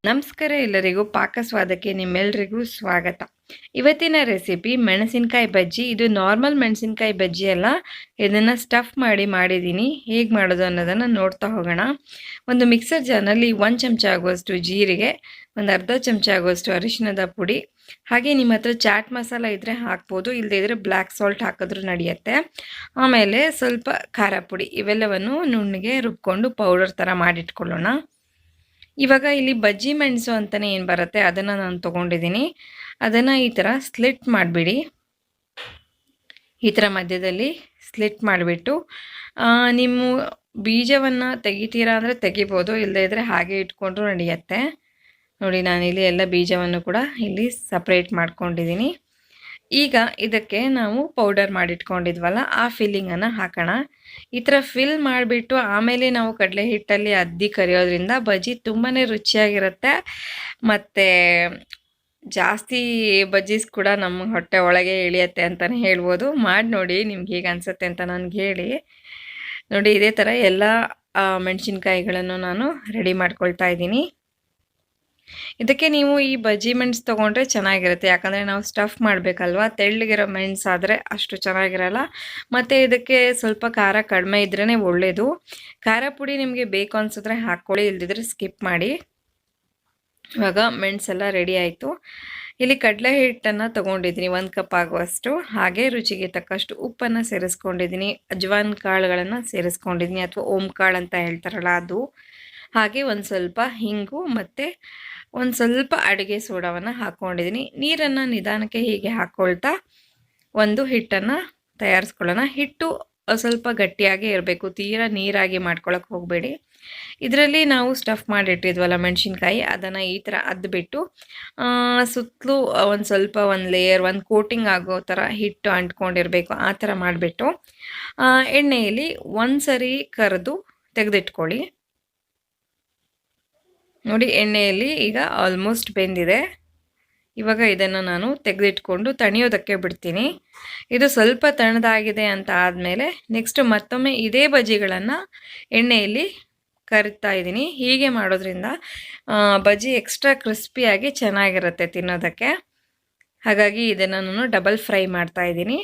ನಮಸ್ಕಾರ ಎಲ್ಲರಿಗೂ ಪಾಕಸ್ವಾದಕ್ಕೆ ನಿಮ್ಮೆಲ್ಲರಿಗೂ ಸ್ವಾಗತ. ಇವತ್ತಿನ ರೆಸಿಪಿ ಮೆಣಸಿನಕಾಯಿ ಬಜ್ಜಿ. ಇದು ನಾರ್ಮಲ್ ಮೆಣಸಿನಕಾಯಿ ಬಜ್ಜಿ ಅಲ್ಲ, ಇದನ್ನು ಸ್ಟಫ್ ಮಾಡಿದ್ದೀನಿ. ಹೇಗೆ ಮಾಡೋದು ಅನ್ನೋದನ್ನು ನೋಡ್ತಾ ಹೋಗೋಣ. ಒಂದು ಮಿಕ್ಸರ್ ಜಾರ್ನಲ್ಲಿ 1 ಚಮಚ ಆಗುವಷ್ಟು ಜೀರಿಗೆ, ಒಂದು ಅರ್ಧ ಚಮಚ ಆಗುವಷ್ಟು ಅರಿಶಿಣದ ಪುಡಿ, ಹಾಗೆ ನಿಮ್ಮ ಹತ್ರ ಚಾಟ್ ಮಸಾಲ ಇದ್ದರೆ ಹಾಕ್ಬೋದು, ಇಲ್ಲದೇ ಇದ್ದರೆ ಬ್ಲ್ಯಾಕ್ ಸಾಲ್ಟ್ ಹಾಕಿದ್ರೂ ನಡೆಯುತ್ತೆ. ಆಮೇಲೆ ಸ್ವಲ್ಪ ಖಾರ ಪುಡಿ, ಇವೆಲ್ಲವನ್ನು ನುಣ್ಣಗೆ ರುಬ್ಕೊಂಡು ಪೌಡರ್ ಥರ ಮಾಡಿಟ್ಕೊಳ್ಳೋಣ. ಇವಾಗ ಇಲ್ಲಿ ಬಜ್ಜಿ ಮೆಣಸು ಅಂತಲೇ ಏನು ಬರುತ್ತೆ ಅದನ್ನು ನಾನು ತೊಗೊಂಡಿದ್ದೀನಿ. ಅದನ್ನು ಈ ಥರ ಸ್ಲಿಟ್ ಮಾಡಿಬಿಡಿ. ಈ ಥರ ಮಧ್ಯದಲ್ಲಿ ಸ್ಲಿಟ್ ಮಾಡಿಬಿಟ್ಟು ನಿಮ್ಮ ಬೀಜವನ್ನು ತೆಗಿತೀರಾ ಅಂದರೆ ತೆಗಿಬೋದು, ಇಲ್ಲದೇ ಇದ್ದರೆ ಹಾಗೆ ಇಟ್ಕೊಂಡ್ರೂ ನಡೆಯುತ್ತೆ. ನೋಡಿ, ನಾನಿಲ್ಲಿ ಎಲ್ಲ ಬೀಜವನ್ನು ಕೂಡ ಇಲ್ಲಿ ಸಪ್ರೇಟ್ ಮಾಡ್ಕೊಂಡಿದ್ದೀನಿ. ಈಗ ಇದಕ್ಕೆ ನಾವು ಪೌಡರ್ ಮಾಡಿಟ್ಕೊಂಡಿದ್ವಲ್ಲ ಆ ಫಿಲ್ಲಿಂಗನ್ನು ಹಾಕೋಣ. ಈ ಥರ ಫಿಲ್ ಮಾಡಿಬಿಟ್ಟು ಆಮೇಲೆ ನಾವು ಕಡಲೆ ಹಿಟ್ಟಲ್ಲಿ ಅದ್ದಿ ಕರಿಯೋದ್ರಿಂದ ಬಜ್ಜಿ ತುಂಬಾ ರುಚಿಯಾಗಿರುತ್ತೆ. ಮತ್ತು ಜಾಸ್ತಿ ಬಜ್ಜೀಸ್ ಕೂಡ ನಮ್ಮ ಹೊಟ್ಟೆ ಒಳಗೆ ಇಳಿಯುತ್ತೆ ಅಂತಲೇ ಹೇಳ್ಬೋದು. ಮಾಡಿ ನೋಡಿ, ನಿಮ್ಗೆ ಹೇಗೆ ಅನಿಸುತ್ತೆ ಅಂತ ನನಗೆ ಹೇಳಿ. ನೋಡಿ, ಇದೇ ಥರ ಎಲ್ಲ ಮೆಣಸಿನ್ಕಾಯಿಗಳನ್ನು ನಾನು ರೆಡಿ ಮಾಡ್ಕೊಳ್ತಾ ಇದ್ದೀನಿ. ಇದಕ್ಕೆ ನೀವು ಈ ಬಜ್ಜಿ ಮೆಣಸು ತೊಗೊಂಡ್ರೆ ಚೆನ್ನಾಗಿರುತ್ತೆ, ಯಾಕಂದರೆ ನಾವು ಸ್ಟಫ್ ಮಾಡಬೇಕಲ್ವ. ತೆಳ್ಳಗಿರೋ ಮೆಣಸಾದರೆ ಅಷ್ಟು ಚೆನ್ನಾಗಿರಲ್ಲ. ಮತ್ತು ಇದಕ್ಕೆ ಸ್ವಲ್ಪ ಖಾರ ಕಡಿಮೆ ಇದ್ರೇ ಒಳ್ಳೆಯದು. ಖಾರ ಪುಡಿ ನಿಮಗೆ ಬೇಕು ಅನಿಸಿದ್ರೆ ಹಾಕ್ಕೊಳ್ಳಿ, ಇಲ್ದಿದ್ರೆ ಸ್ಕಿಪ್ ಮಾಡಿ. ಇವಾಗ ಮೆಣಸೆಲ್ಲ ರೆಡಿ ಆಯಿತು. ಇಲ್ಲಿ ಕಡಲೆ ಹಿಟ್ಟನ್ನು ತೊಗೊಂಡಿದ್ದೀನಿ 1 ಕಪ್ ಆಗುವಷ್ಟು. ಹಾಗೆ ರುಚಿಗೆ ತಕ್ಕಷ್ಟು ಉಪ್ಪನ್ನು ಸೇರಿಸ್ಕೊಂಡಿದ್ದೀನಿ. ಅಜ್ವಾನ್ ಕಾಳುಗಳನ್ನು ಸೇರಿಸ್ಕೊಂಡಿದ್ದೀನಿ, ಅಥವಾ ಓಮ್ ಕಾಳು ಅಂತ ಹೇಳ್ತಾರಲ್ಲ ಅದು. ಹಾಗೆ ಒಂದು ಸ್ವಲ್ಪ ಹಿಂಗು ಮತ್ತು ಒಂದು ಸ್ವಲ್ಪ ಅಡುಗೆ ಸೋಡಾವನ್ನು ಹಾಕ್ಕೊಂಡಿದ್ದೀನಿ. ನೀರನ್ನು ನಿಧಾನಕ್ಕೆ ಹೀಗೆ ಹಾಕ್ಕೊಳ್ತಾ ಒಂದು ಹಿಟ್ಟನ್ನು ತಯಾರಿಸ್ಕೊಳ್ಳೋಣ. ಹಿಟ್ಟು ಸ್ವಲ್ಪ ಗಟ್ಟಿಯಾಗೇ ಇರಬೇಕು, ತೀರಾ ನೀರಾಗಿ ಮಾಡ್ಕೊಳಕ್ಕೆ ಹೋಗಬೇಡಿ. ಇದರಲ್ಲಿ ನಾವು ಸ್ಟಫ್ ಮಾಡಿಟ್ಟಿದ್ವಲ್ಲ ಮೆಣಸಿನ್ಕಾಯಿ, ಅದನ್ನು ಈ ಥರ ಅದ್ಬಿಟ್ಟು ಸುತ್ತಲೂ ಒಂದು ಲೇಯರ್, ಒಂದು ಕೋಟಿಂಗ್ ಆಗೋ ಥರ ಹಿಟ್ಟು ಅಂಟ್ಕೊಂಡಿರಬೇಕು. ಆ ಥರ ಮಾಡಿಬಿಟ್ಟು ಎಣ್ಣೆಯಲ್ಲಿ ಒಂದು ಸರಿ ಕರೆದು ತೆಗೆದಿಟ್ಕೊಳ್ಳಿ. ನೋಡಿ, ಎಣ್ಣೆಯಲ್ಲಿ ಈಗ ಆಲ್ಮೋಸ್ಟ್ ಬೆಂದಿದೆ. ಇವಾಗ ಇದನ್ನು ನಾನು ತೆಗೆದಿಟ್ಕೊಂಡು ತಣಿಯೋದಕ್ಕೆ ಬಿಡ್ತೀನಿ. ಇದು ಸ್ವಲ್ಪ ತಣ್ಣದಾಗಿದೆ ಅಂತ ಆದಮೇಲೆ ನೆಕ್ಸ್ಟ್ ಮತ್ತೊಮ್ಮೆ ಇದೇ ಬಜ್ಜಿಗಳನ್ನು ಎಣ್ಣೆಯಲ್ಲಿ ಕರಿತಾ ಇದ್ದೀನಿ. ಹೀಗೆ ಮಾಡೋದ್ರಿಂದ ಬಜ್ಜಿ ಎಕ್ಸ್ಟ್ರಾ ಕ್ರಿಸ್ಪಿಯಾಗಿ ಚೆನ್ನಾಗಿರುತ್ತೆ ತಿನ್ನೋದಕ್ಕೆ. ಹಾಗಾಗಿ ಇದನ್ನು ನಾನು ಡಬಲ್ ಫ್ರೈ ಮಾಡ್ತಾ ಇದ್ದೀನಿ.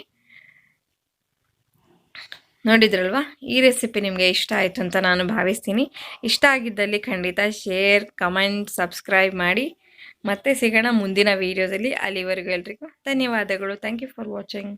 ನೋಡಿದ್ರಲ್ವಾ, ಈ ರೆಸಿಪಿ ನಿಮಗೆ ಇಷ್ಟ ಆಯಿತು ಅಂತ ನಾನು ಭಾವಿಸ್ತೀನಿ. ಇಷ್ಟ ಆಗಿದ್ದಲ್ಲಿ ಖಂಡಿತ ಶೇರ್, ಕಮೆಂಟ್, ಸಬ್ಸ್ಕ್ರೈಬ್ ಮಾಡಿ. ಮತ್ತೆ ಸಿಗೋಣ ಮುಂದಿನ ವೀಡಿಯೋದಲ್ಲಿ. ಅಲ್ಲಿವರೆಗೂ ಎಲ್ರಿಗೂ ಧನ್ಯವಾದಗಳು. Thank you for watching.